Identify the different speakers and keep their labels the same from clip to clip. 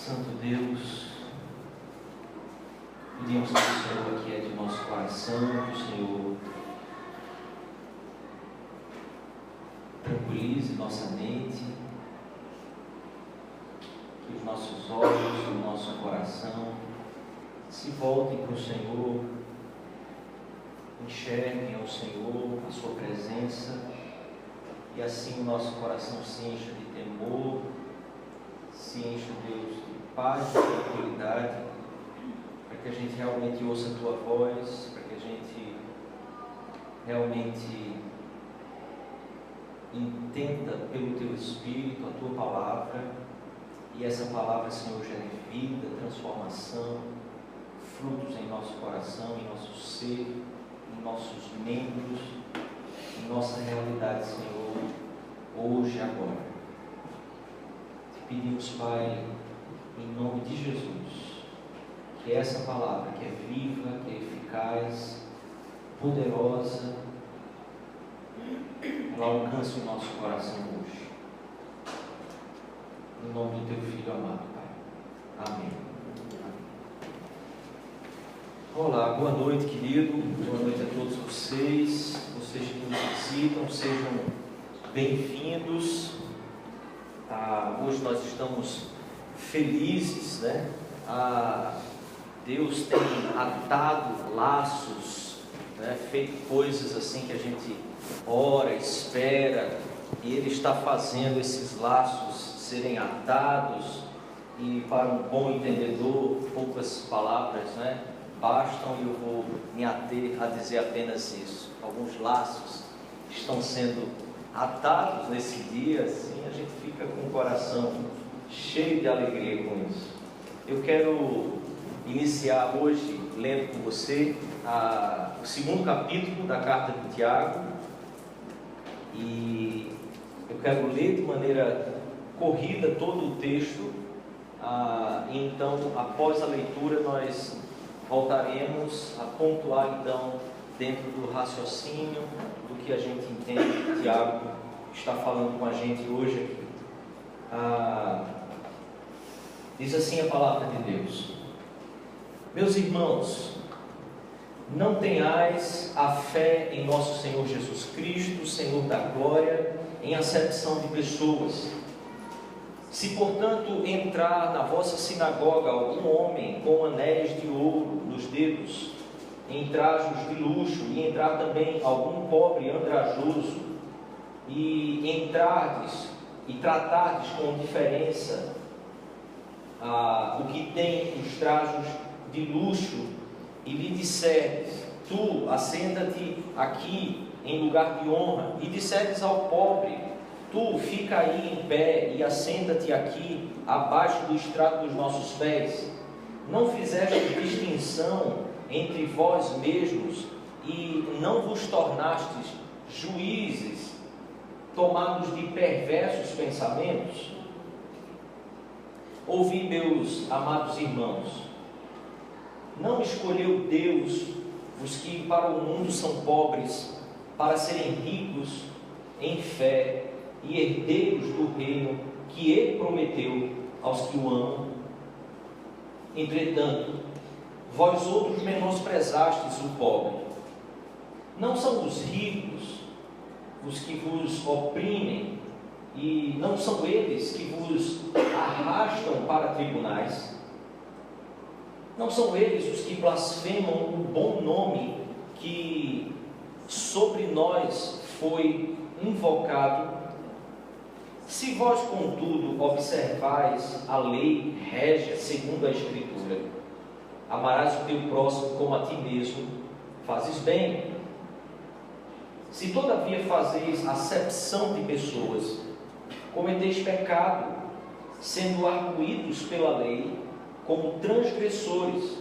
Speaker 1: Santo Deus, pedimos que o Senhor aquiete o nosso coração, que o Senhor tranquilize nossa mente, que os nossos olhos, o nosso coração se voltem para o Senhor, enxerguem ao Senhor, a sua presença, e assim o nosso coração se encha de temor, se encha, Deus, de paz e tranquilidade, para que a gente realmente ouça a Tua voz, para que a gente realmente entenda pelo Teu Espírito a Tua palavra, e essa palavra, Senhor, gere vida, transformação, frutos em nosso coração, em nosso ser, em nossos membros, em nossa realidade, Senhor, hoje e agora. Te pedimos, Pai, em nome de Jesus, que essa palavra, que é viva, que é eficaz, poderosa, ela alcance o nosso coração hoje. Em nome do Teu Filho amado, Pai. Amém. Olá, boa noite, querido. Boa noite a todos vocês que nos visitam, sejam bem-vindos. Hoje nós estamos felizes, né? Deus tem atado laços, né? Feito coisas assim que a gente ora, espera, e Ele está fazendo esses laços serem atados, e para um bom entendedor, poucas palavras, né, bastam, e eu vou me ater a dizer apenas isso. Alguns laços estão sendo atados nesse dia, assim, a gente fica com o coração cheio de alegria com isso. Eu quero iniciar hoje lendo com você o segundo capítulo da carta de Tiago, e eu quero ler de maneira corrida todo o texto, e então, após a leitura, nós voltaremos a pontuar, então, dentro do raciocínio, do que a gente entende que Tiago está falando com a gente hoje aqui. Diz assim a palavra de Deus: meus irmãos, não tenhais a fé em nosso Senhor Jesus Cristo, Senhor da glória, em acepção de pessoas. Se, portanto, entrar na vossa sinagoga algum homem com anéis de ouro nos dedos, em trajos de luxo, e entrar também algum pobre andrajoso, e entrardes e tratardes com diferença o que tem os trajos de luxo, e lhe disserdes: tu, assenta-te aqui em lugar de honra, e disserdes ao pobre: tu, fica aí em pé e assenta-te aqui abaixo do estrado dos nossos pés, não fizestes distinção entre vós mesmos, e não vos tornastes juízes, tomados de perversos pensamentos? Ouvi, meus amados irmãos, não escolheu Deus os que para o mundo são pobres, para serem ricos em fé e herdeiros do reino que Ele prometeu aos que o amam? Entretanto, vós outros menosprezastes o pobre. Não são os ricos os que vos oprimem, e não são eles que vos arrastam para tribunais? Não são eles os que blasfemam o bom nome que sobre nós foi invocado? Se vós, contudo, observais a lei régia segundo a Escritura: amarás o teu próximo como a ti mesmo, fazes bem. Se todavia fazeis acepção de pessoas, cometeis pecado, sendo arguídos pela lei como transgressores.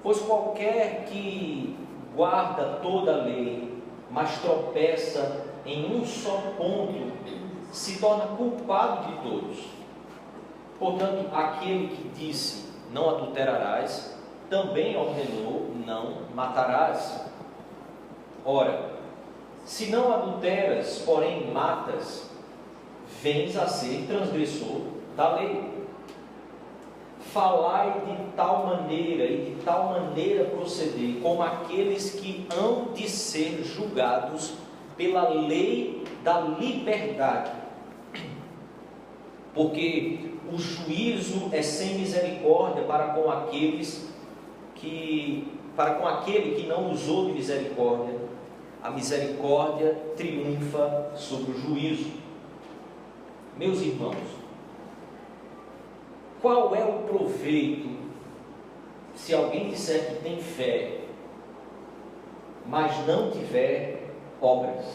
Speaker 1: Pois qualquer que guarda toda a lei, mas tropeça em um só ponto, se torna culpado de todos. Portanto, aquele que disse: não adulterarás, também ordenou: não matarás. Ora, se não adulteras, porém matas, vens a ser transgressor da lei. falai de tal maneira e de tal maneira proceder, como aqueles que hão de ser julgados pela lei da liberdade. Porque o juízo é sem misericórdia para com aquele que não usou de misericórdia. A misericórdia triunfa sobre o juízo. Meus irmãos, qual é o proveito se alguém disser que tem fé, mas não tiver obras?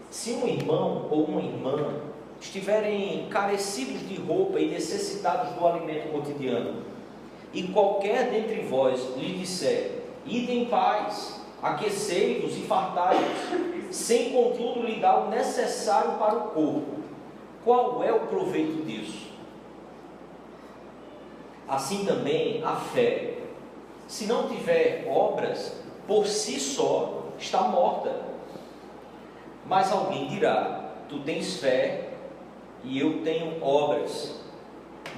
Speaker 1: Se um irmão ou uma irmã estiverem carecidos de roupa e necessitados do alimento cotidiano, e qualquer dentre vós lhe disser: ide em paz, aquecei-vos e fartai-vos, sem contudo lhe dar o necessário para o corpo, qual é o proveito disso? Assim também a fé, se não tiver obras, por si só está morta. Mas alguém dirá: tu tens fé e eu tenho obras.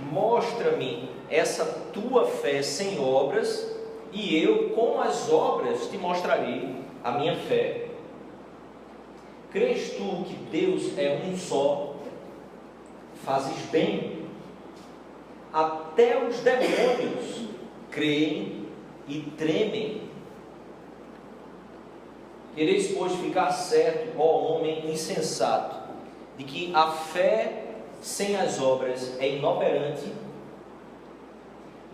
Speaker 1: Mostra-me essa tua fé sem obras, e eu com as obras te mostrarei a minha fé. Crês tu que Deus é um só? Fazes bem. Até os demônios creem e tremem. Quereis, pois, ficar certo, ó homem insensato, de que a fé sem as obras é inoperante?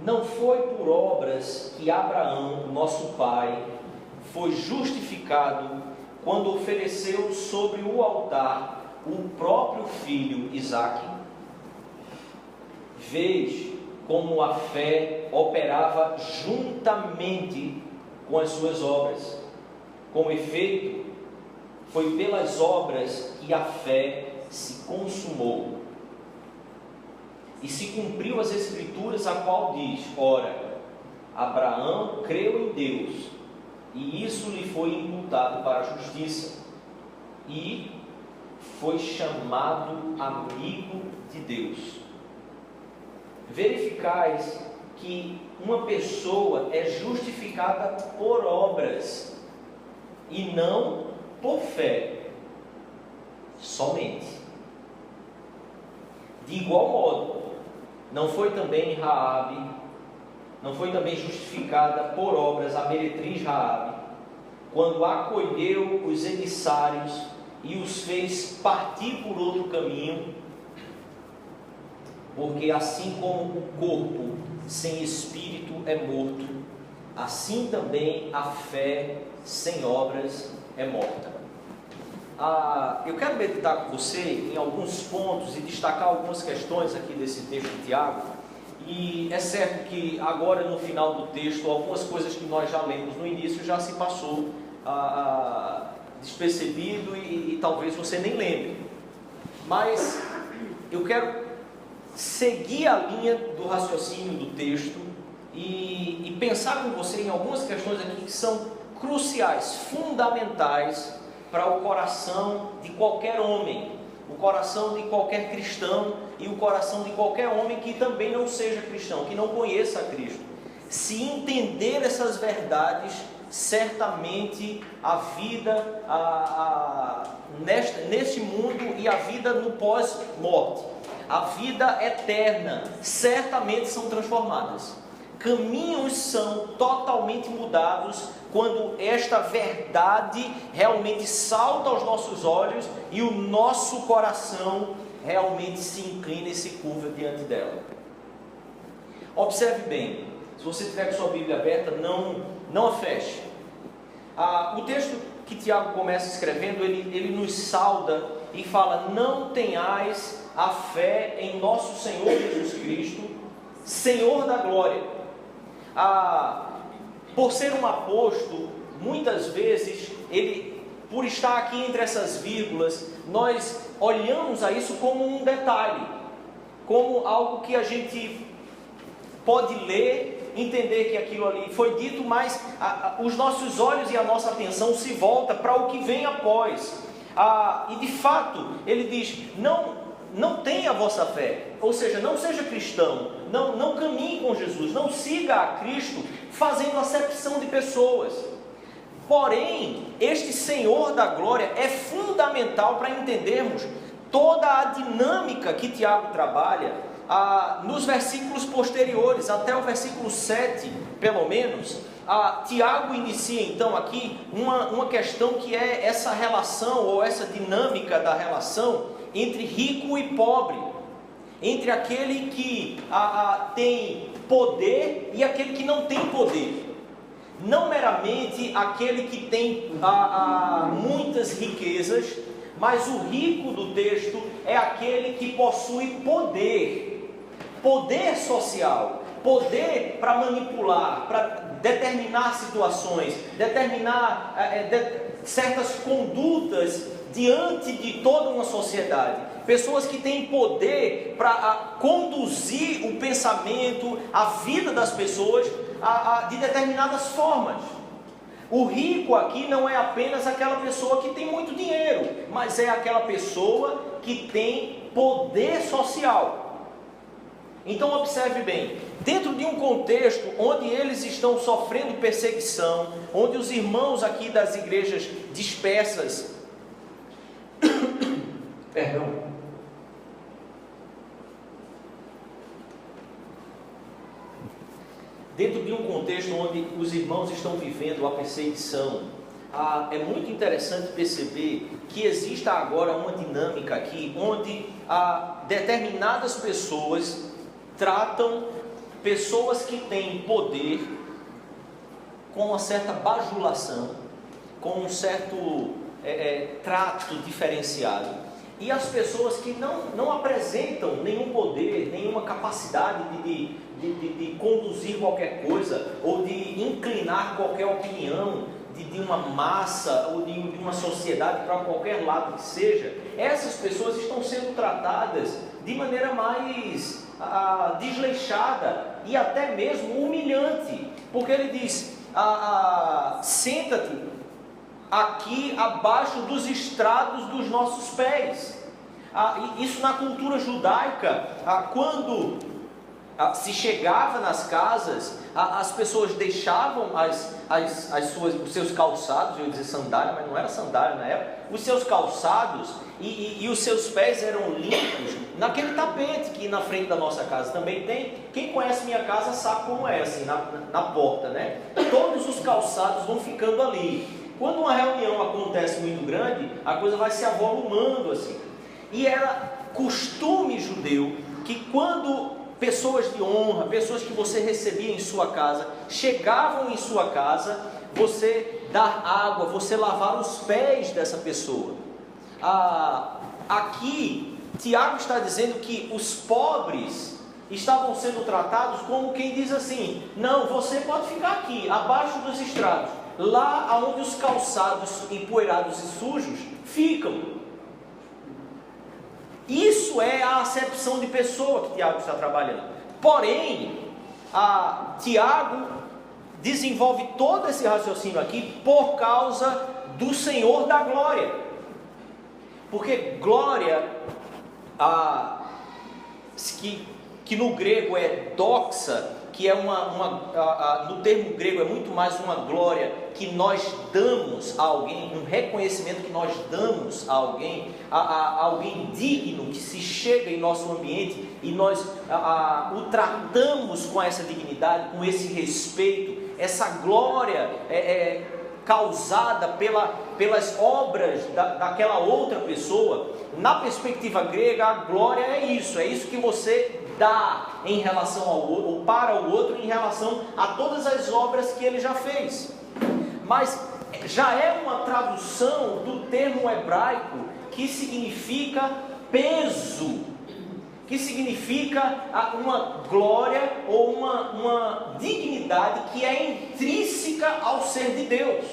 Speaker 1: Não foi por obras que Abraão, nosso pai, foi justificado quando ofereceu sobre o altar o próprio filho Isaque? Vês como a fé operava juntamente com as suas obras. Com efeito, foi pelas obras que a fé se consumou. E se cumpriu as Escrituras, a qual diz: ora, Abraão creu em Deus, e isso lhe foi imputado para a justiça, e foi chamado amigo de Deus. Verificais que uma pessoa é justificada por obras e não por fé somente. De igual modo, não foi também justificada por obras a meretriz Raabe, quando acolheu os emissários e os fez partir por outro caminho? Porque assim como o corpo sem espírito é morto, assim também a fé sem obras é morta. Eu quero meditar com você em alguns pontos e destacar algumas questões aqui desse texto de Tiago. E é certo que agora no final do texto, algumas coisas que nós já lemos no início já se passou despercebido e talvez você nem lembre. Mas eu quero seguir a linha do raciocínio do texto e pensar com você em algumas questões aqui que são cruciais, fundamentais para o coração de qualquer homem, o coração de qualquer cristão e o coração de qualquer homem que também não seja cristão, que não conheça a Cristo. Se entender essas verdades, certamente a vida neste mundo e a vida no pós-morte, a vida eterna, certamente são transformadas. Caminhos são totalmente mudados quando esta verdade realmente salta aos nossos olhos e o nosso coração realmente se inclina e se curva diante dela. Observe bem, se você tiver com sua Bíblia aberta, não a feche. O texto que Tiago começa escrevendo, ele nos sauda e fala: não tenhais a fé em nosso Senhor Jesus Cristo, Senhor da glória. Por ser um apóstolo, muitas vezes, por estar aqui entre essas vírgulas, nós olhamos a isso como um detalhe, como algo que a gente pode ler, entender que aquilo ali foi dito, mas os nossos olhos e a nossa atenção se volta para o que vem após. E de fato, ele diz, não tenha a vossa fé, ou seja, não seja cristão, não caminhe com Jesus, não siga a Cristo fazendo acepção de pessoas. Porém, este Senhor da glória é fundamental para entendermos toda a dinâmica que Tiago trabalha nos versículos posteriores, até o versículo 7, pelo menos. Tiago inicia então aqui uma questão que é essa relação, ou essa dinâmica da relação entre rico e pobre, entre aquele que tem poder e aquele que não tem poder. Não meramente aquele que tem muitas riquezas, mas o rico do texto é aquele que possui poder social, poder para manipular, para determinar situações, determinar certas condutas diante de toda uma sociedade. Pessoas que têm poder para conduzir o pensamento, a vida das pessoas de determinadas formas. O rico aqui não é apenas aquela pessoa que tem muito dinheiro, mas é aquela pessoa que tem poder social. Então observe bem, dentro de um contexto onde eles estão sofrendo perseguição, onde os irmãos aqui das igrejas dispersas, dentro de um contexto onde os irmãos estão vivendo a perseguição, é muito interessante perceber que existe agora uma dinâmica aqui, onde determinadas pessoas tratam pessoas que têm poder com uma certa bajulação, com um certo trato diferenciado, e as pessoas que não apresentam nenhum poder, nenhuma capacidade de conduzir qualquer coisa, ou de inclinar qualquer opinião de uma massa, ou de uma sociedade para qualquer lado que seja, essas pessoas estão sendo tratadas de maneira mais desleixada e até mesmo humilhante, porque ele diz, senta-te aqui abaixo dos estrados dos nossos pés. Isso na cultura judaica, quando se chegava nas casas, as pessoas deixavam os seus calçados, eu ia dizer sandália, mas não era sandália na época, os seus calçados e os seus pés eram limpos naquele tapete que na frente da nossa casa também tem. Quem conhece minha casa sabe como é, assim, na porta, né? Todos os calçados vão ficando ali. Quando uma reunião acontece muito grande, a coisa vai se avolumando assim. E era costume judeu que quando pessoas de honra, pessoas que você recebia em sua casa, chegavam em sua casa, você dar água, você lavar os pés dessa pessoa. Aqui, Tiago está dizendo que os pobres estavam sendo tratados como quem diz assim, não, você pode ficar aqui, abaixo dos estrados, lá onde os calçados empoeirados e sujos ficam. Isso é a acepção de pessoa que Tiago está trabalhando. Porém, Tiago desenvolve todo esse raciocínio aqui por causa do Senhor da glória. Porque glória, que no grego é doxa, que é no termo grego é muito mais uma glória que nós damos a alguém, um reconhecimento que nós damos a alguém, a alguém digno que se chega em nosso ambiente e nós o tratamos com essa dignidade, com esse respeito. Essa glória causada pelas obras daquela outra pessoa. Na perspectiva grega, a glória é isso que você dá em relação ao outro, ou para o outro, em relação a todas as obras que ele já fez. Mas já é uma tradução do termo hebraico que significa peso, que significa uma glória ou uma dignidade que é intrínseca ao ser de Deus.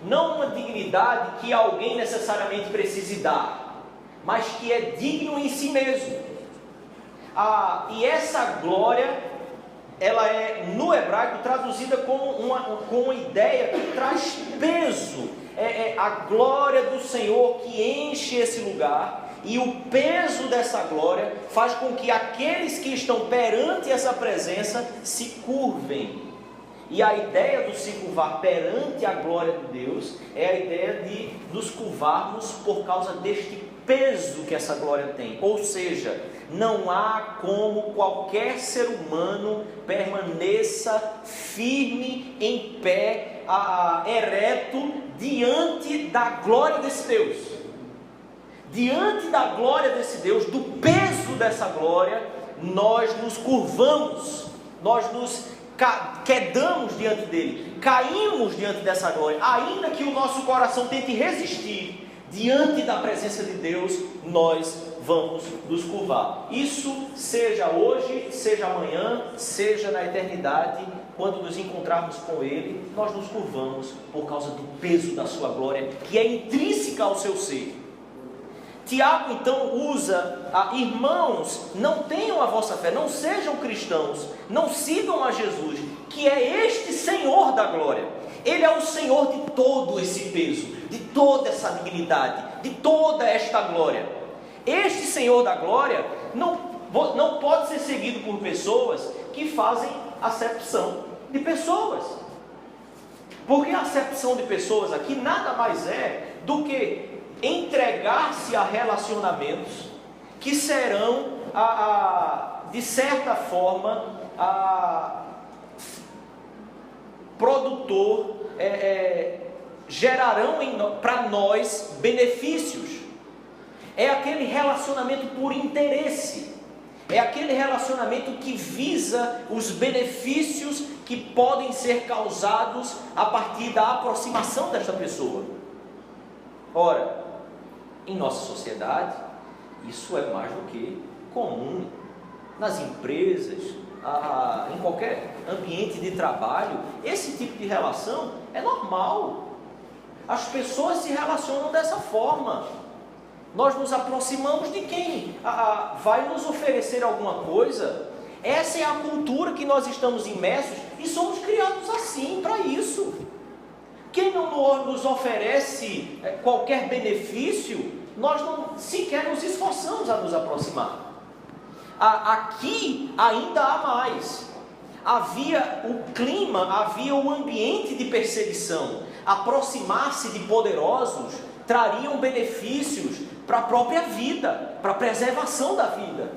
Speaker 1: Não uma dignidade que alguém necessariamente precise dar, mas que é digno em si mesmo. E essa glória, ela é no hebraico traduzida como uma ideia que traz peso, é a glória do Senhor que enche esse lugar, e o peso dessa glória faz com que aqueles que estão perante essa presença se curvem. E a ideia do se curvar perante a glória de Deus é a ideia de nos curvarmos por causa deste peso que essa glória tem. Ou seja, não há como qualquer ser humano permaneça firme, em pé, ereto, diante da glória desse Deus. Diante da glória desse Deus, do peso dessa glória, nós nos curvamos, nós nos quedamos diante dele, caímos diante dessa glória. Ainda que o nosso coração tente resistir diante da presença de Deus, nós vamos nos curvar. Isso seja hoje, seja amanhã, seja na eternidade. Quando nos encontrarmos com Ele, nós nos curvamos por causa do peso da sua glória, que é intrínseca ao seu ser. Tiago então usa, irmãos, não tenham a vossa fé, não sejam cristãos, não sigam a Jesus, que é este Senhor da glória. Ele é o Senhor de todo esse peso, de toda essa dignidade, de toda esta glória. Este Senhor da glória não pode ser seguido por pessoas que fazem acepção de pessoas. Porque a acepção de pessoas aqui nada mais é do que entregar-se a relacionamentos que serão, de certa forma, gerarão para nós benefícios. É aquele relacionamento por interesse, é aquele relacionamento que visa os benefícios que podem ser causados a partir da aproximação desta pessoa. Ora, em nossa sociedade, isso é mais do que comum. Nas empresas, em qualquer ambiente de trabalho, esse tipo de relação é normal. As pessoas se relacionam dessa forma. Nós nos aproximamos de quem vai nos oferecer alguma coisa. Essa é a cultura que nós estamos imersos e somos criados assim, para isso. Quem não nos oferece qualquer benefício, nós não sequer nos esforçamos a nos aproximar. Aqui ainda há mais. Havia o clima, havia o ambiente de perseguição. Aproximar-se de poderosos trariam benefícios para a própria vida, para a preservação da vida,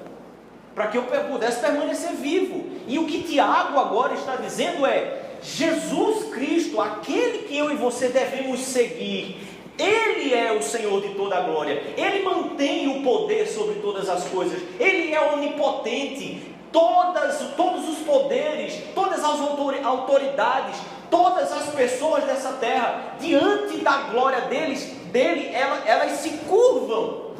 Speaker 1: para que eu pudesse permanecer vivo. E o que Tiago agora está dizendo é: Jesus Cristo, aquele que eu e você devemos seguir, Ele é o Senhor de toda a glória, Ele mantém o poder sobre todas as coisas, Ele é onipotente. Todos os poderes, todas as autoridades, todas as pessoas dessa terra, diante da glória dele, elas se curvam,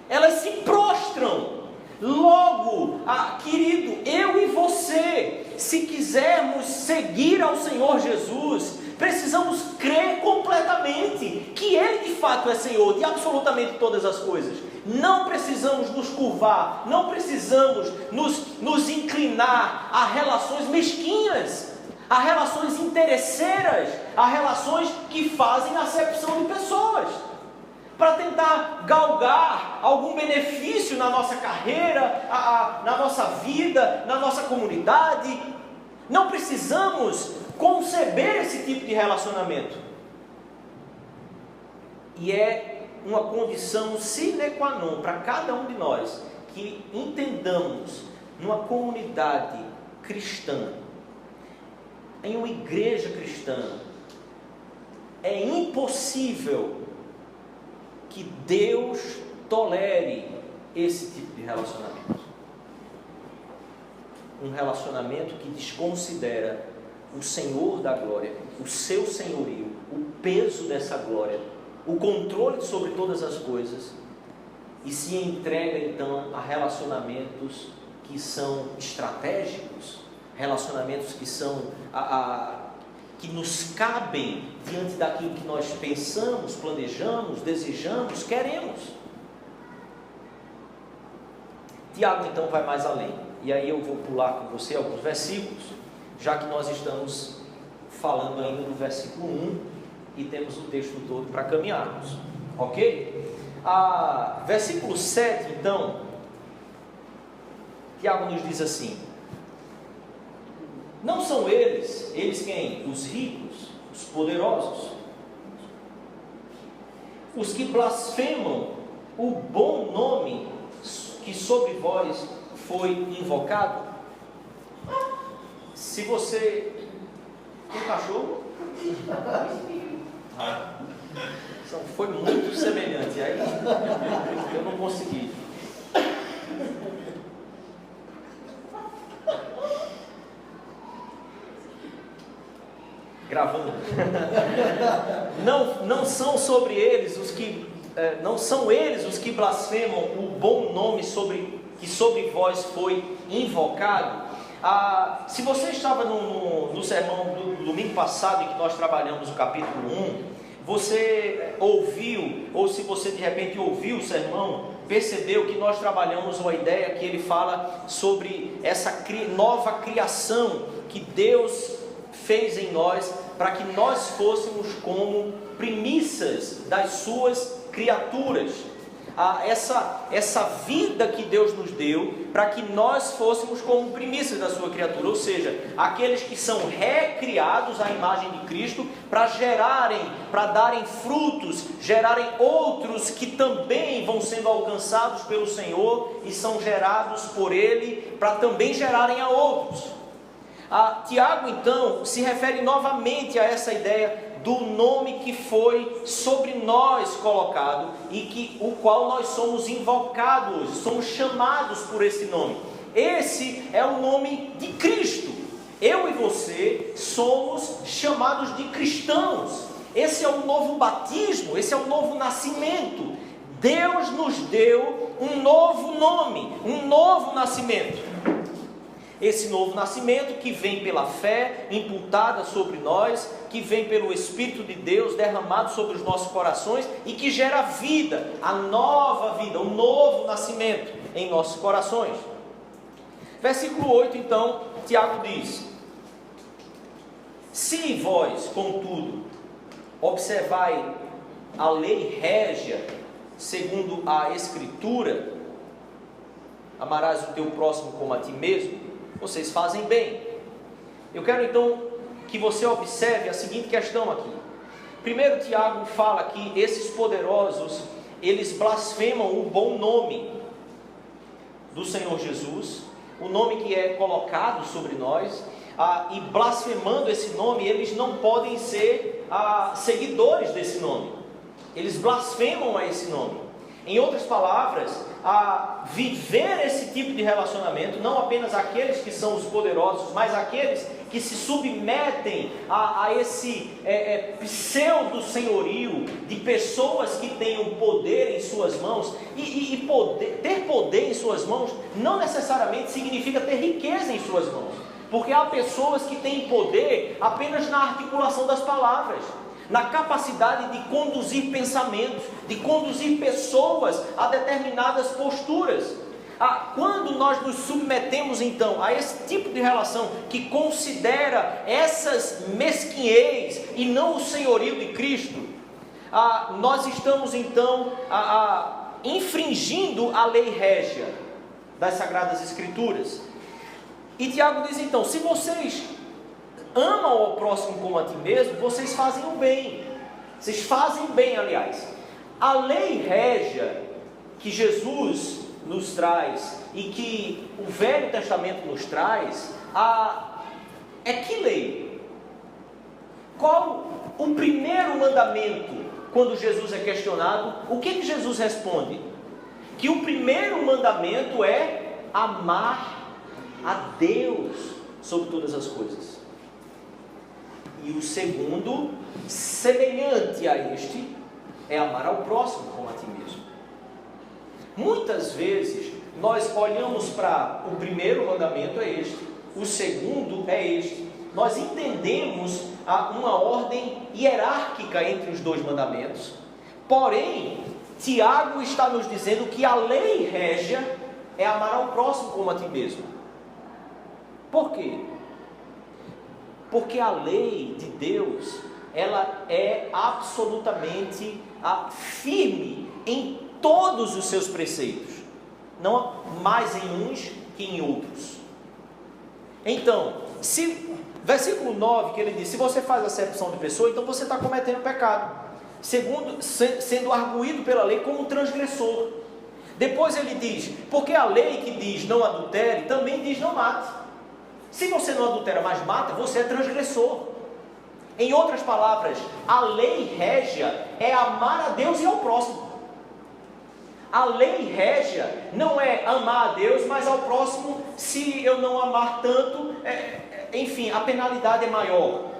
Speaker 1: elas se prostram. Logo, querido, eu e você, se quisermos seguir ao Senhor Jesus, precisamos crer completamente que Ele de fato é Senhor de absolutamente todas as coisas. Não precisamos nos curvar, não precisamos nos inclinar a relações mesquinhas, a relações interesseiras, a relações que fazem acepção de pessoas, para tentar galgar algum benefício na nossa carreira, na nossa vida, na nossa comunidade. Não precisamos conceber esse tipo de relacionamento. E é uma condição sine qua non para cada um de nós que entendamos numa comunidade cristã, em uma igreja cristã, é impossível que Deus tolere esse tipo de relacionamento. Um relacionamento que desconsidera o Senhor da glória, o seu senhorio, o peso dessa glória, o controle sobre todas as coisas, e se entrega então a relacionamentos que são estratégicos, relacionamentos que são que nos cabem diante daquilo que nós pensamos, planejamos, desejamos, queremos. Tiago então vai mais além, e aí eu vou pular com você alguns versículos, já que nós estamos falando ainda do versículo 1, e temos o texto todo para caminharmos, ok? Versículo 7, então, Tiago nos diz assim: não são eles quem? Os ricos, os poderosos, os que blasfemam o bom nome que sobre vós foi invocado? Se você tem cachorro, foi muito semelhante, aí eu não consegui. Gravando. Não são sobre eles os que não são eles os que blasfemam o bom nome que sobre vós foi invocado. Se você estava no sermão do domingo passado, em que nós trabalhamos o capítulo 1, você ouviu, ou se você de repente ouviu o sermão, percebeu que nós trabalhamos uma ideia que ele fala sobre essa nova criação que Deus fez em nós, para que nós fôssemos como primícias das suas criaturas. Essa vida que Deus nos deu, para que nós fôssemos como primícias da sua criatura, ou seja, aqueles que são recriados à imagem de Cristo, para darem frutos, gerarem outros que também vão sendo alcançados pelo Senhor e são gerados por Ele, para também gerarem a outros. Tiago então se refere novamente a essa ideia do nome que foi sobre nós colocado e o qual nós somos invocados, somos chamados por esse nome. Esse é o nome de Cristo. Eu e você somos chamados de cristãos. Esse é o novo batismo, esse é o novo nascimento. Deus nos deu um novo nome, um novo nascimento. Esse novo nascimento que vem pela fé imputada sobre nós, que vem pelo Espírito de Deus derramado sobre os nossos corações e que gera vida, a nova vida, o novo nascimento em nossos corações. Versículo 8 então, Tiago diz: se vós, contudo, observai a lei régia, segundo a Escritura, amarás o teu próximo como a ti mesmo, vocês fazem bem. Eu quero então que você observe a seguinte questão aqui. Primeiro, Tiago fala que esses poderosos, eles blasfemam o bom nome do Senhor Jesus, o nome que é colocado sobre nós, e blasfemando esse nome, eles não podem ser seguidores desse nome. Eles blasfemam a esse nome. Em outras palavras, viver esse tipo de relacionamento, não apenas aqueles que são os poderosos, mas aqueles que se submetem a esse pseudo senhorio de pessoas que têm o poder em suas mãos, ter poder em suas mãos não necessariamente significa ter riqueza em suas mãos, porque há pessoas que têm poder apenas na articulação das palavras, na capacidade de conduzir pensamentos, de conduzir pessoas a determinadas posturas. Quando nós nos submetemos então a esse tipo de relação que considera essas mesquinhez e não o senhorio de Cristo, nós estamos então infringindo a lei régia das Sagradas Escrituras. E Tiago diz então: se vocês amam ao próximo como a ti mesmo, vocês fazem o bem. Vocês fazem bem, aliás. A lei régia que Jesus nos traz e que o Velho Testamento nos traz, é que lei? Qual o primeiro mandamento? Quando Jesus é questionado, o que Jesus responde? Que o primeiro mandamento é amar a Deus sobre todas as coisas. E o segundo, semelhante a este, é amar ao próximo como a ti mesmo. Muitas vezes nós olhamos para o primeiro mandamento é este, o segundo é este. Nós entendemos uma ordem hierárquica entre os dois mandamentos. Porém, Tiago está nos dizendo que a lei régia é amar ao próximo como a ti mesmo. Por quê? Porque a lei de Deus, ela é absolutamente firme em todos os seus preceitos, não mais em uns que em outros. Então, versículo 9, que ele diz: se você faz acepção de pessoa, então você está cometendo pecado, sendo arguído pela lei como um transgressor. Depois ele diz: porque a lei que diz não adultere, também diz não mate. Se você não adultera, mas mata, você é transgressor. Em outras palavras, a lei régia é amar a Deus e ao próximo. A lei régia não é amar a Deus, mas ao próximo, se eu não amar tanto, enfim, a penalidade é maior.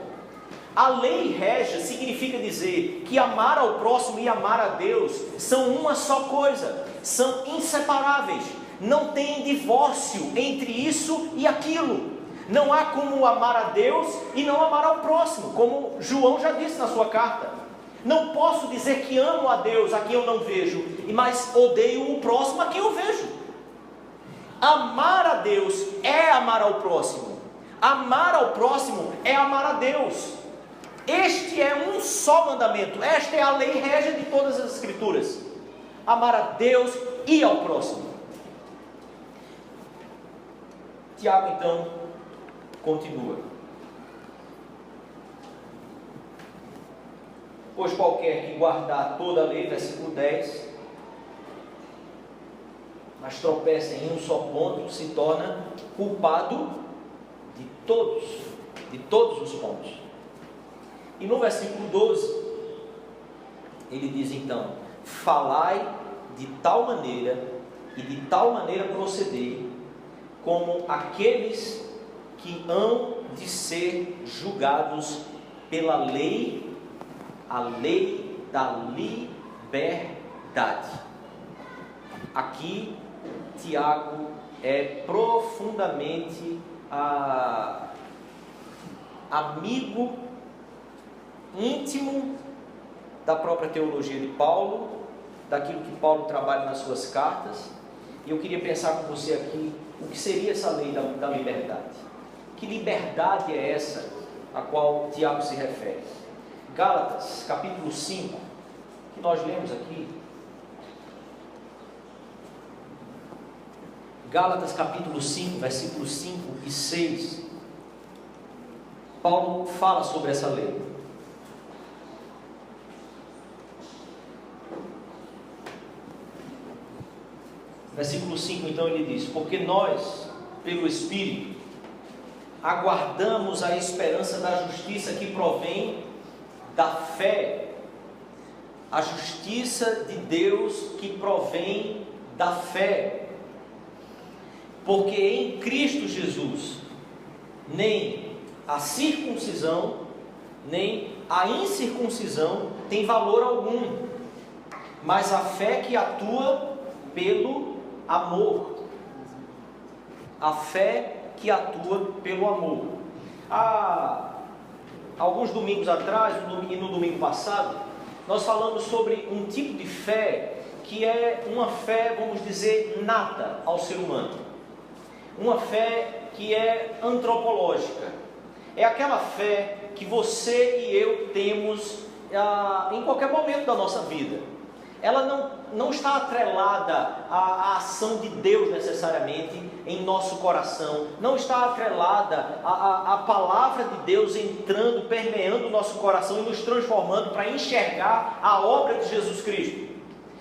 Speaker 1: A lei régia significa dizer que amar ao próximo e amar a Deus são uma só coisa, são inseparáveis, não tem divórcio entre isso e aquilo. Não há como amar a Deus e não amar ao próximo, como João já disse na sua carta. Não posso dizer que amo a Deus a quem eu não vejo, mas odeio o próximo a quem eu vejo. Amar a Deus é amar ao próximo. Amar ao próximo é amar a Deus. Este é um só mandamento. Esta é a lei régia de todas as Escrituras. Amar a Deus e ao próximo. Tiago então continua: pois qualquer que guardar toda a lei, versículo 10, mas tropeça em um só ponto, se torna culpado de todos os pontos. E no versículo 12, ele diz então: falai de tal maneira e de tal maneira proceder, como aqueles que hão de ser julgados pela lei, a lei da liberdade. Aqui, Tiago é profundamente amigo íntimo da própria teologia de Paulo, daquilo que Paulo trabalha nas suas cartas. E eu queria pensar com você aqui o que seria essa lei da liberdade. Que liberdade é essa a qual Tiago se refere? Gálatas, capítulo 5, que nós lemos aqui. Gálatas, capítulo 5, versículos 5 e 6. Paulo fala sobre essa lei. Versículo 5, então, ele diz: porque nós, pelo Espírito, aguardamos a esperança da justiça que provém da fé. A justiça de Deus que provém da fé. Porque em Cristo Jesus, nem a circuncisão, nem a incircuncisão tem valor algum, mas a fé que atua pelo amor. A fé que atua pelo amor. Há alguns domingos atrás, e no domingo passado, nós falamos sobre um tipo de fé que é uma fé, vamos dizer, nata ao ser humano. Uma fé que é antropológica. É aquela fé que você e eu temos em qualquer momento da nossa vida. Ela não está atrelada à ação de Deus necessariamente em nosso coração, não está atrelada à palavra de Deus entrando, permeando o nosso coração e nos transformando para enxergar a obra de Jesus Cristo.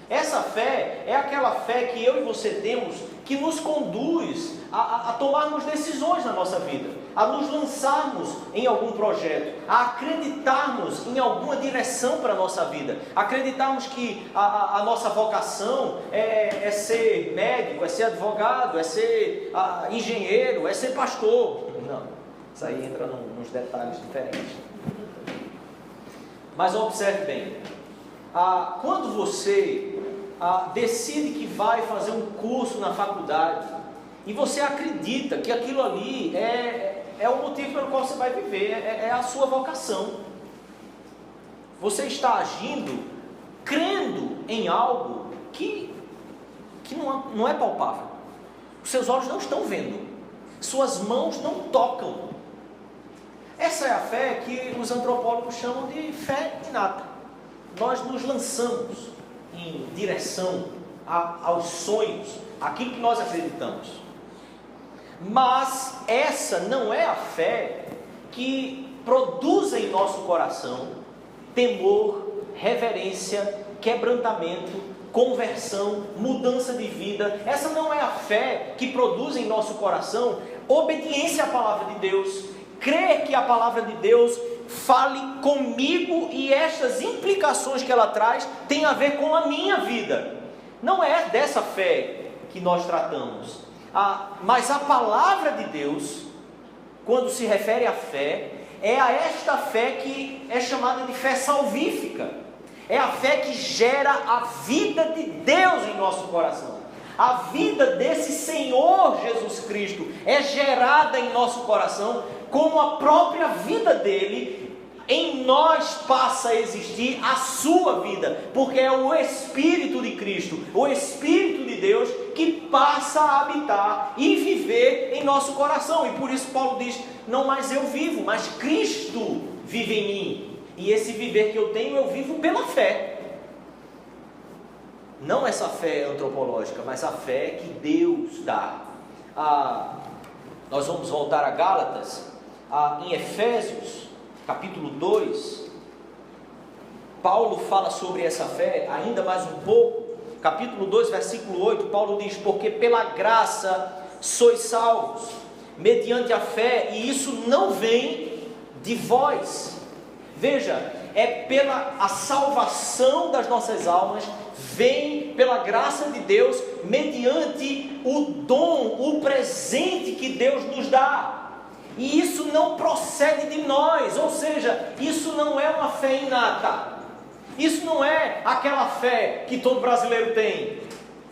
Speaker 1: Essa fé é aquela fé que eu e você temos, que nos conduz a tomarmos decisões na nossa vida, a nos lançarmos em algum projeto, a acreditarmos em alguma direção para a nossa vida, acreditarmos que a nossa vocação é ser médico, é ser advogado, é ser engenheiro, é ser pastor. Não, isso aí entra nos detalhes diferentes. Mas observe bem, quando você decide que vai fazer um curso na faculdade e você acredita que aquilo ali é o motivo pelo qual você vai viver, é a sua vocação, você está agindo, crendo em algo que não é palpável. Os seus olhos não estão vendo, suas mãos não tocam.
Speaker 2: Essa é a fé que os antropólogos chamam de fé inata. Nós nos lançamos em direção aos sonhos, aquilo que nós acreditamos. Mas essa não é a fé que produz em nosso coração temor, reverência, quebrantamento, conversão, mudança de vida. Essa não é a fé que produz em nosso coração obediência à palavra de Deus, crer que a palavra de Deus fale comigo e estas implicações que ela traz têm a ver com a minha vida. Não é dessa fé que nós tratamos. Mas a palavra de Deus, quando se refere à fé, é a esta fé que é chamada de fé salvífica. É a fé que gera a vida de Deus em nosso coração. A vida desse Senhor Jesus Cristo é gerada em nosso coração, como a própria vida dele. Em nós passa a existir a sua vida, porque é o Espírito de Cristo, o Espírito de Deus, que passa a habitar e viver em nosso coração. E por isso Paulo diz: não mais eu vivo, mas Cristo vive em mim. E esse viver que eu tenho, eu vivo pela fé. Não essa fé antropológica, mas a fé que Deus dá. Nós vamos voltar a Gálatas, em Efésios capítulo 2, Paulo fala sobre essa fé ainda mais um pouco. Capítulo 2, versículo 8, Paulo diz: porque pela graça sois salvos, mediante a fé, e isso não vem de vós. Veja, é pela a salvação das nossas almas, vem pela graça de Deus, mediante o dom, o presente que Deus nos dá. E isso não procede de nós, ou seja, isso não é uma fé inata. Isso não é aquela fé que todo brasileiro tem.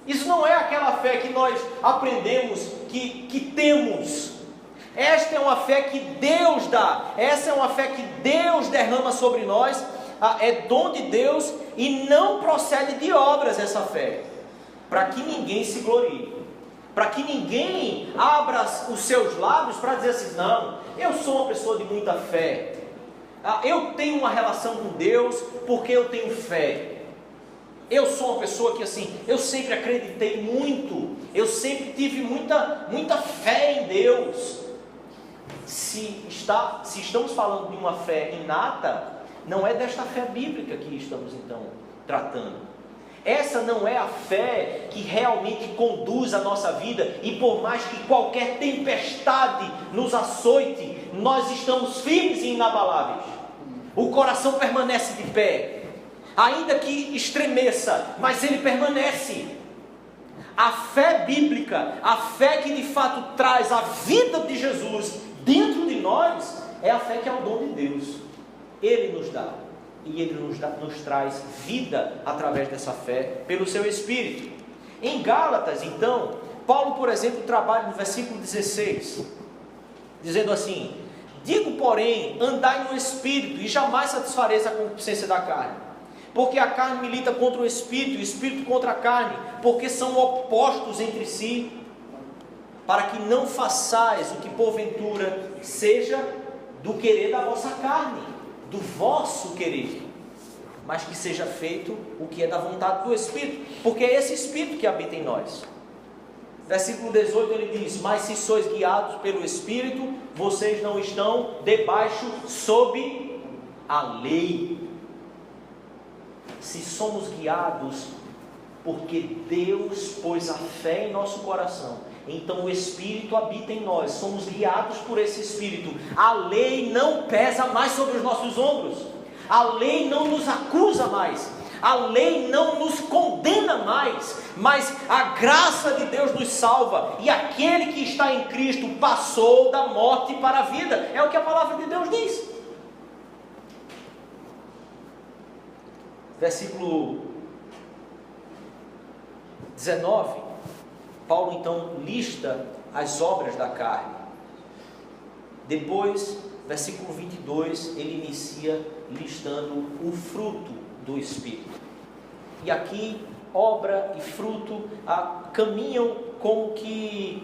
Speaker 2: Isso não é aquela fé que nós aprendemos, que temos. Esta é uma fé que Deus dá. Essa é uma fé que Deus derrama sobre nós. É dom de Deus e não procede de obras essa fé, para que ninguém se glorie. Para que ninguém abra os seus lábios para dizer assim: não, eu sou uma pessoa de muita fé, eu tenho uma relação com Deus porque eu tenho fé, eu sou uma pessoa que assim, eu sempre acreditei muito, eu sempre tive muita fé em Deus. Se estamos falando de uma fé inata, não é desta fé bíblica que estamos então tratando. Essa não é a fé que realmente conduz a nossa vida, e por mais que qualquer tempestade nos açoite, nós estamos firmes e inabaláveis. O coração permanece de pé, ainda que estremeça, mas ele permanece. A fé bíblica, a fé que de fato traz a vida de Jesus dentro de nós, é a fé que é o dom de Deus. Ele nos dá. E Ele nos traz vida através dessa fé, pelo seu Espírito. Em Gálatas, então, Paulo, por exemplo, trabalha no versículo 16, dizendo assim: digo, porém, andai no Espírito, e jamais satisfareis a concupiscência da carne. Porque a carne milita contra o Espírito, e o Espírito contra a carne, porque são opostos entre si, para que não façais o que porventura seja do querer da vossa carne, do vosso querer, mas que seja feito o que é da vontade do Espírito, porque é esse Espírito que habita em nós. Versículo 18 ele diz: mas se sois guiados pelo Espírito, vocês não estão debaixo sob a lei. Se somos guiados porque Deus pôs a fé em nosso coração, então o Espírito habita em nós, somos guiados por esse Espírito. A lei não pesa mais sobre os nossos ombros, a lei não nos acusa mais, a lei não nos condena mais, mas a graça de Deus nos salva, e aquele que está em Cristo passou da morte para a vida. É o que a palavra de Deus diz. Versículo 19, Paulo então lista as obras da carne. Depois, versículo 22, ele inicia listando o fruto do Espírito. E aqui, obra e fruto caminham como que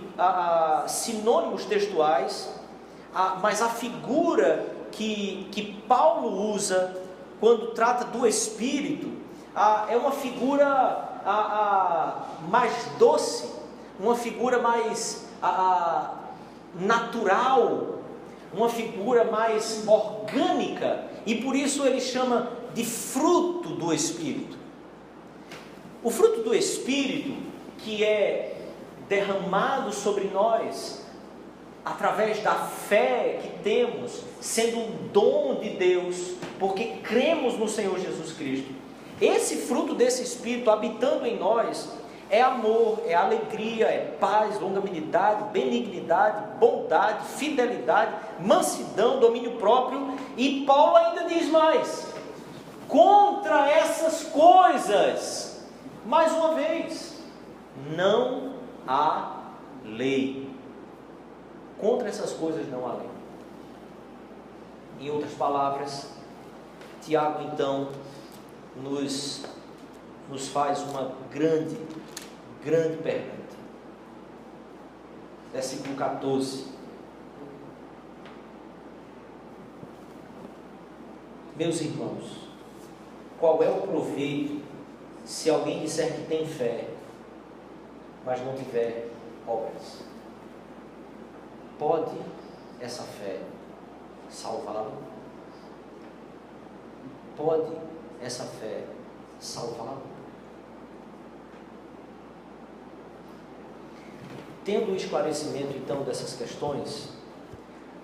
Speaker 2: sinônimos textuais, mas a figura que Paulo usa quando trata do Espírito é uma figura mais doce, uma figura mais natural, uma figura mais orgânica, e por isso ele chama de fruto do Espírito. O fruto do Espírito, que é derramado sobre nós através da fé que temos, sendo um dom de Deus, porque cremos no Senhor Jesus Cristo. Esse fruto desse Espírito habitando em nós é amor, é alegria, é paz, longanimidade, benignidade, bondade, fidelidade, mansidão, domínio próprio. E Paulo ainda diz mais: contra essas coisas, mais uma vez, não há lei. Contra essas coisas não há lei. Em outras palavras, Tiago então nos faz uma grande pergunta. Versículo 14. Meus irmãos, qual é o proveito se alguém disser que tem fé, mas não tiver obras? Pode essa fé salvá-lo? Pode essa fé salvá-lo? Tendo o esclarecimento então dessas questões,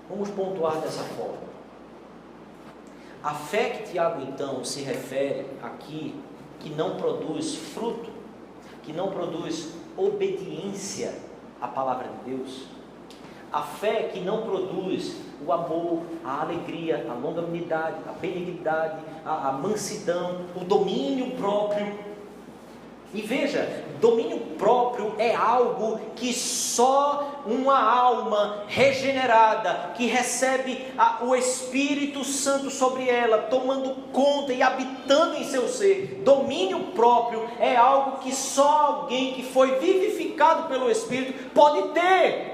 Speaker 2: vamos pontuar dessa forma. A fé que Tiago então se refere aqui, que não produz fruto, que não produz obediência à palavra de Deus, a fé que não produz o amor, a alegria, a longanimidade, a benignidade, a mansidão, o domínio próprio. E veja, domínio próprio é algo que só uma alma regenerada, que recebe o Espírito Santo sobre ela, tomando conta e habitando em seu ser. Domínio próprio é algo que só alguém que foi vivificado pelo Espírito pode ter.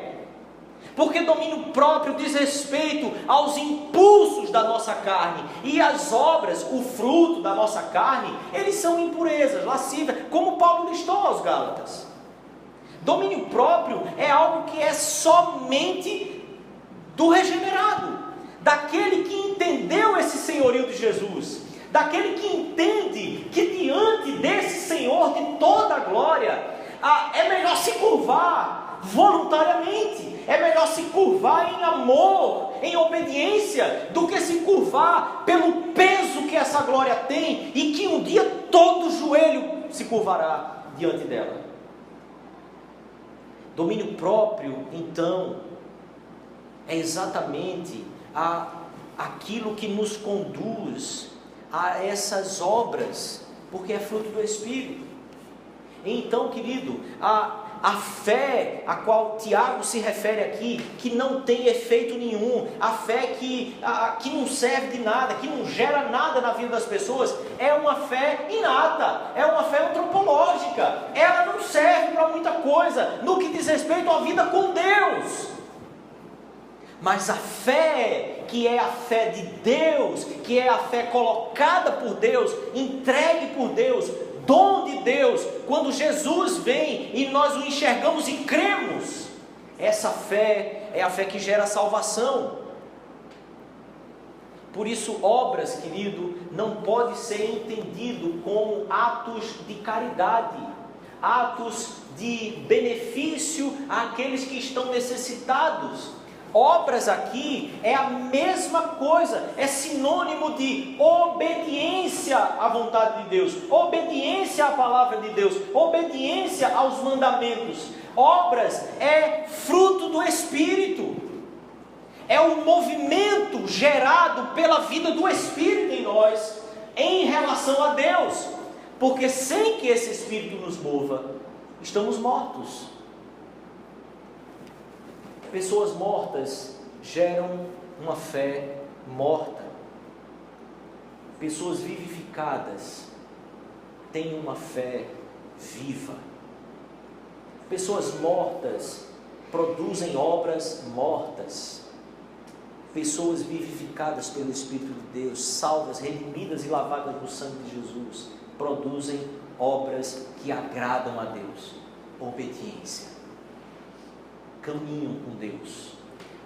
Speaker 2: Porque domínio próprio diz respeito aos impulsos da nossa carne, e as obras, o fruto da nossa carne, eles são impurezas, lascivas, como Paulo listou aos Gálatas. Domínio próprio é algo que é somente do regenerado, daquele que entendeu esse senhorio de Jesus, daquele que entende que diante desse Senhor de toda a glória, é melhor se curvar voluntariamente, é melhor se curvar em amor, em obediência, do que se curvar pelo peso que essa glória tem, e que um dia todo joelho se curvará diante dela. Domínio próprio, então, é exatamente aquilo que nos conduz a essas obras, porque é fruto do Espírito. Então, querido, a fé a qual Tiago se refere aqui, que não tem efeito nenhum, a fé que não serve de nada, que não gera nada na vida das pessoas, é uma fé inata, é uma fé antropológica, ela não serve para muita coisa, no que diz respeito à vida com Deus. Mas a fé, que é a fé de Deus, que é a fé colocada por Deus, entregue por Deus, dom de Deus, quando Jesus vem e nós o enxergamos e cremos, essa fé é a fé que gera salvação. Por isso, obras, querido, não pode ser entendido como atos de caridade, atos de benefício àqueles que estão necessitados. Obras aqui é a mesma coisa, é sinônimo de obediência à vontade de Deus, obediência à palavra de Deus, obediência aos mandamentos. Obras é fruto do Espírito, é o movimento gerado pela vida do Espírito em nós, em relação a Deus, porque sem que esse Espírito nos mova, estamos mortos. Pessoas mortas geram uma fé morta. Pessoas vivificadas têm uma fé viva. Pessoas mortas produzem obras mortas. pessoas vivificadas pelo Espírito de Deus, salvas, redimidas e lavadas no sangue de Jesus, produzem obras que agradam a Deus. Obediência, caminham com Deus,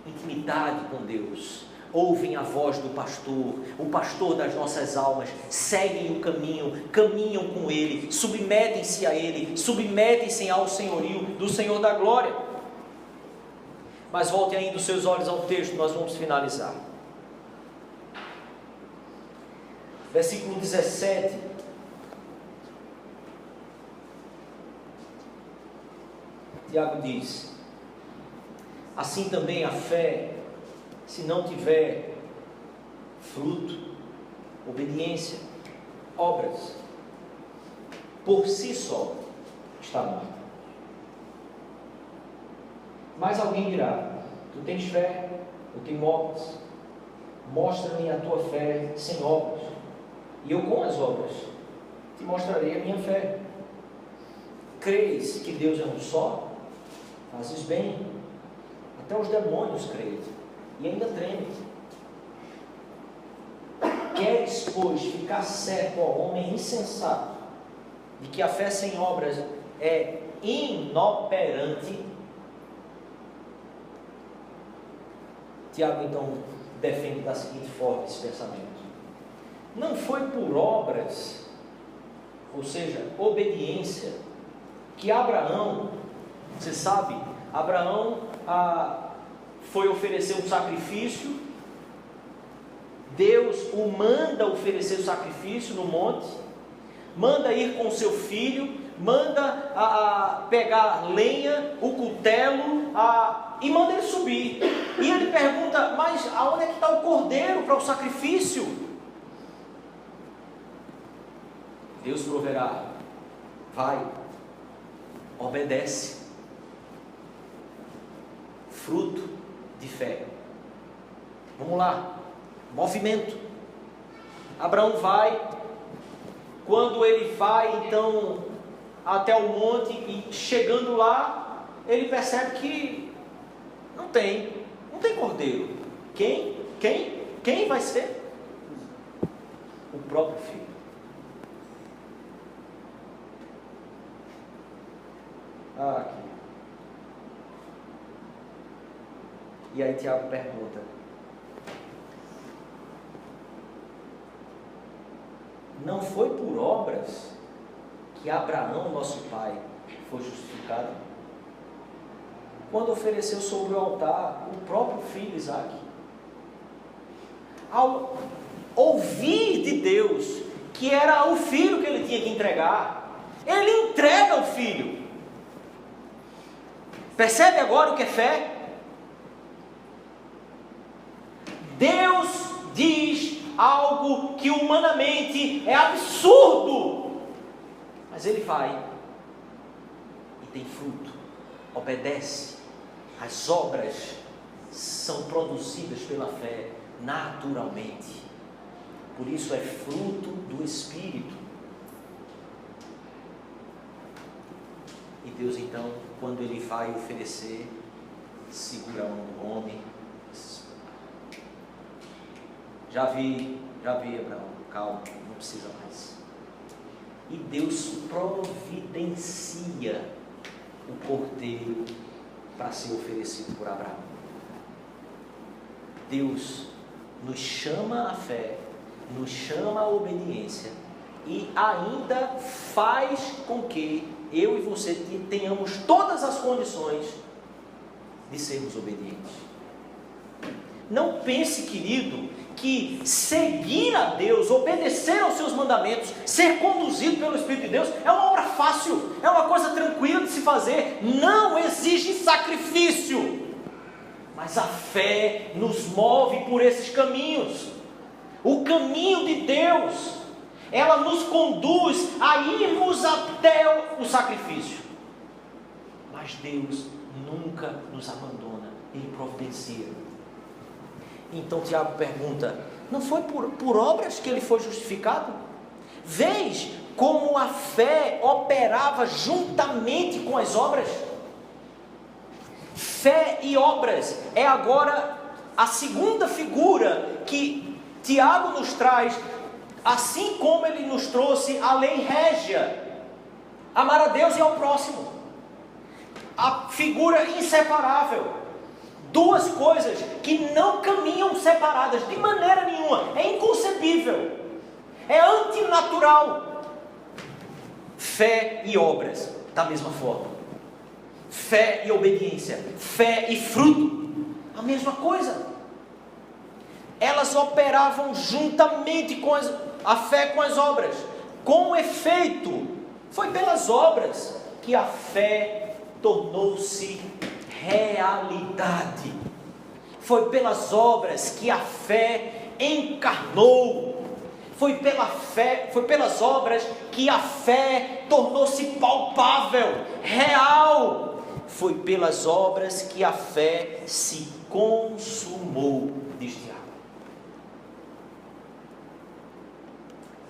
Speaker 2: intimidade com Deus, ouvem a voz do pastor, o pastor das nossas almas, seguem o caminho, caminham com Ele, submetem-se a Ele, submetem-se ao senhorio do Senhor da glória. Mas volte ainda os seus olhos ao texto, nós vamos finalizar. Versículo 17. Tiago diz: assim também a fé, se não tiver fruto, obediência, obras, por si só está morta. Mas alguém dirá: tu tens fé, eu tenho obras, mostra-me a tua fé sem obras, e eu com as obras te mostrarei a minha fé. Crês que Deus é um só? Fazes bem. Até os demônios creem e ainda tremem. Queres, pois, ficar certo, ó homem insensato, de que a fé sem obras é inoperante? Tiago então defende da seguinte forma esse pensamento: não foi por obras, ou seja, obediência, que Abraão, você sabe, Abraão foi oferecer um sacrifício, Deus o manda oferecer o sacrifício no monte, manda ir com seu filho, manda pegar lenha, o cutelo, e manda ele subir. E ele pergunta: mas aonde é que está o cordeiro para o sacrifício? Deus proverá. Vai, obedece. Fruto de fé. Vamos lá, movimento. Abraão vai. Quando ele vai então até o monte, e chegando lá, ele percebe que não tem cordeiro. Quem vai ser? O próprio filho. Aqui. E aí Tiago pergunta: não foi por obras que Abraão, nosso pai, foi justificado? Quando ofereceu sobre o altar o próprio filho Isaque. Ao ouvir de Deus que era o filho que ele tinha que entregar, ele entrega o filho. Percebe agora o que é fé? Deus diz algo que humanamente é absurdo, mas ele vai e tem fruto, obedece. As obras são produzidas pela fé naturalmente, por isso é fruto do Espírito. E Deus então, quando ele vai oferecer, segura a mão do homem. Já vi, Abraão, calma, não precisa mais. E Deus providencia o cordeiro para ser oferecido por Abraão. Deus nos chama à fé, nos chama à obediência, e ainda faz com que eu e você tenhamos todas as condições de sermos obedientes. Não pense, querido, que seguir a Deus, obedecer aos seus mandamentos, ser conduzido pelo Espírito de Deus é uma obra fácil, é uma coisa tranquila de se fazer. Não exige sacrifício, mas a fé nos move por esses caminhos. O caminho de Deus, ela nos conduz a irmos até o sacrifício, mas Deus nunca nos abandona, Ele providencia. Então Tiago pergunta: não foi por obras que ele foi justificado? Vês como a fé operava juntamente com as obras? Fé e obras é agora a segunda figura que Tiago nos traz, assim como ele nos trouxe a lei régia, amar a Deus e ao próximo, a figura inseparável, duas coisas que não caminham separadas de maneira nenhuma, é inconcebível, é antinatural. Fé e obras, da mesma forma, fé e obediência, fé e fruto, a mesma coisa. Elas operavam juntamente com a fé com as obras. Com efeito, foi pelas obras que a fé tornou-se realidade. Foi pelas obras que a fé encarnou. Foi pelas obras que a fé tornou-se palpável, real. Foi pelas obras que a fé se consumou, diz Tiago.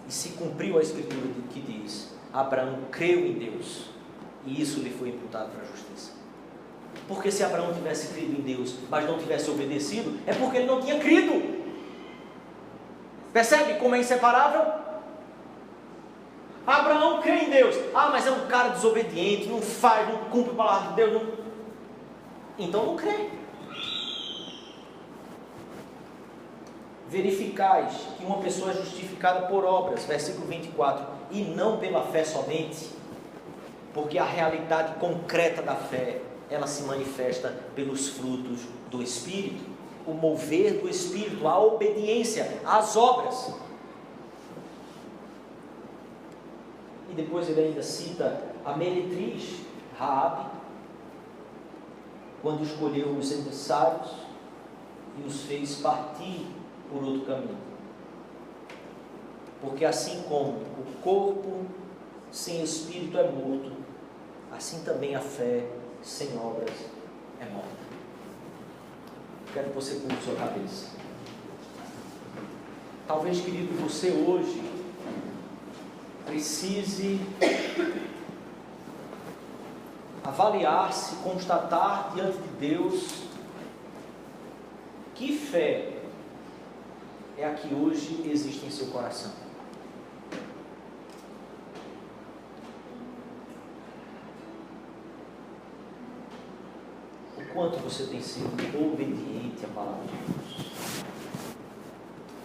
Speaker 2: E se cumpriu a escritura que diz: Abraão creu em Deus, e isso lhe foi imputado para a justiça. Porque se Abraão tivesse crido em Deus, mas não tivesse obedecido, é porque ele não tinha crido. Percebe como é inseparável? Abraão crê em Deus. Mas é um cara desobediente, não faz, não cumpre a palavra de Deus. Não... Então não crê. Verificais que uma pessoa é justificada por obras, versículo 24, e não pela fé somente, porque a realidade concreta da fé, ela se manifesta pelos frutos do Espírito, o mover do Espírito, a obediência às obras. E depois ele ainda cita a meretriz, Raabe, quando escolheu os emissários e os fez partir por outro caminho. Porque assim como o corpo sem espírito é morto, assim também a fé sem obras é morta. Quero que você curte sua cabeça. Talvez, querido, você hoje precise avaliar-se, constatar diante de Deus que fé é a que hoje existe em seu coração. O quanto você tem sido obediente à palavra de Deus.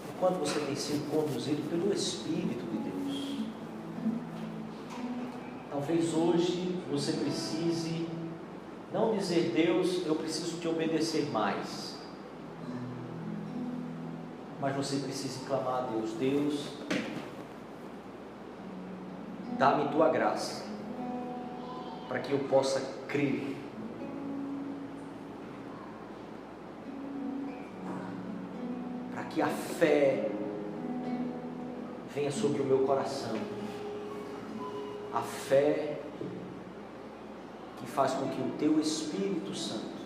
Speaker 2: O quanto você tem sido conduzido pelo Espírito de Deus. Talvez hoje você precise não dizer: Deus, eu preciso te obedecer mais. Mas você precisa clamar a Deus: Deus, dá-me tua graça, para que eu possa crer, para que a fé venha sobre o meu coração, a fé que faz com que o teu Espírito Santo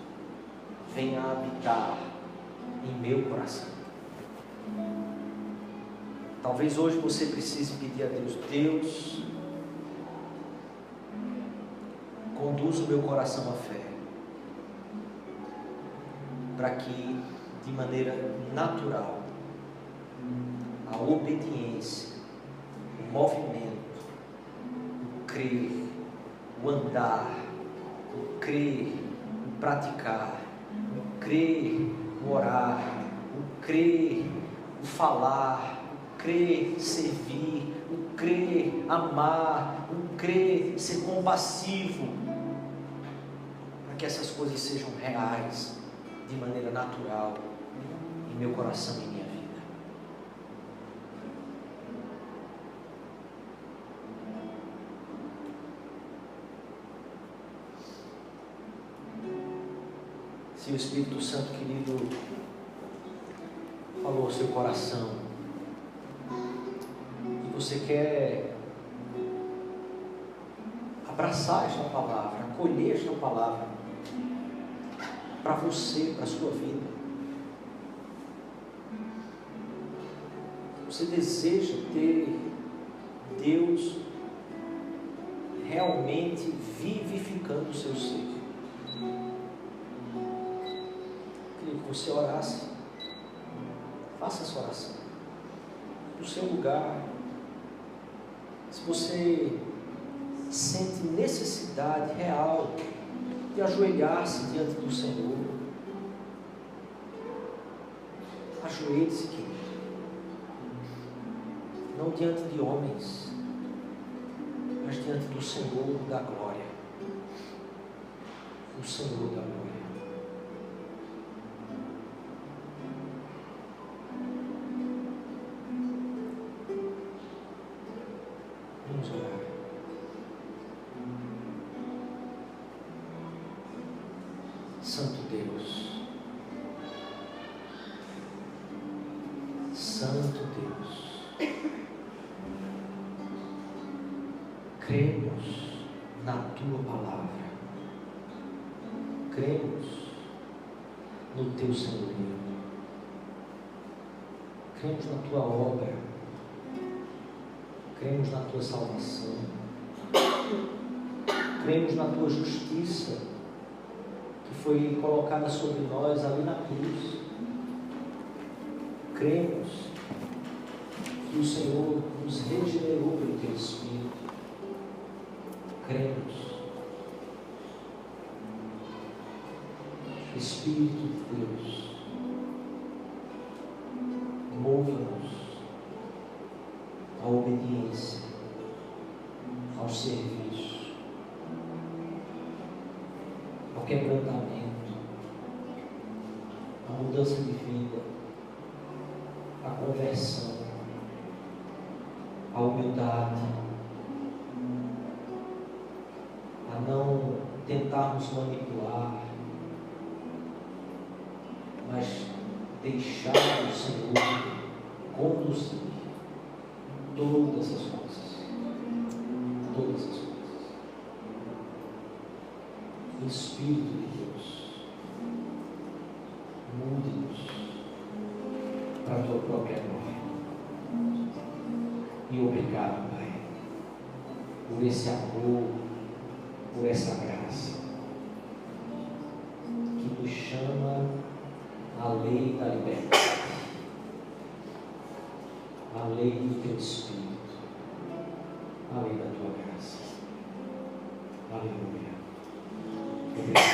Speaker 2: venha habitar em meu coração. Talvez hoje você precise pedir a Deus: Deus, conduz o meu coração à fé, para que de maneira natural a obediência, o movimento, o crer, o andar, o crer, o praticar, o crer, o orar, o crer, o falar, crer, servir, o crer, amar, o crer, ser compassivo, para que essas coisas sejam reais, de maneira natural, em meu coração e em minha vida. Se o Espírito Santo, querido, falou ao seu coração, você quer abraçar esta palavra, acolher esta palavra para você, para a sua vida, você deseja ter Deus realmente vivificando o seu ser, querido,
Speaker 3: que você orasse. Faça essa oração do seu lugar. Se você sente necessidade real de ajoelhar-se diante do Senhor, ajoelhe-se, querido. Não diante de homens, mas diante do Senhor da glória. O Senhor da glória. Vamos orar. Santo Deus, Santo Deus, cremos na Tua palavra, cremos no Teu senhorio, cremos na Tua obra, cremos na Tua salvação, cremos na Tua justiça, que foi colocada sobre nós ali na cruz. Cremos que o Senhor nos regenerou pelo Teu Espírito. Cremos. Espírito de Deus, move-nos à obediência, ao serviço, ao quebrantamento, à mudança de vida, à conversão, à humildade, a não tentarmos manipular, mas deixar o Senhor conduzir todas as coisas. Todas as coisas. Espírito de Deus, mude-nos para a Tua própria glória. E obrigado, Pai, por esse amor, por essa graça que nos chama à lei da liberdade, à lei do Teu Espírito, à lei da Tua graça. Aleluia. Obrigado.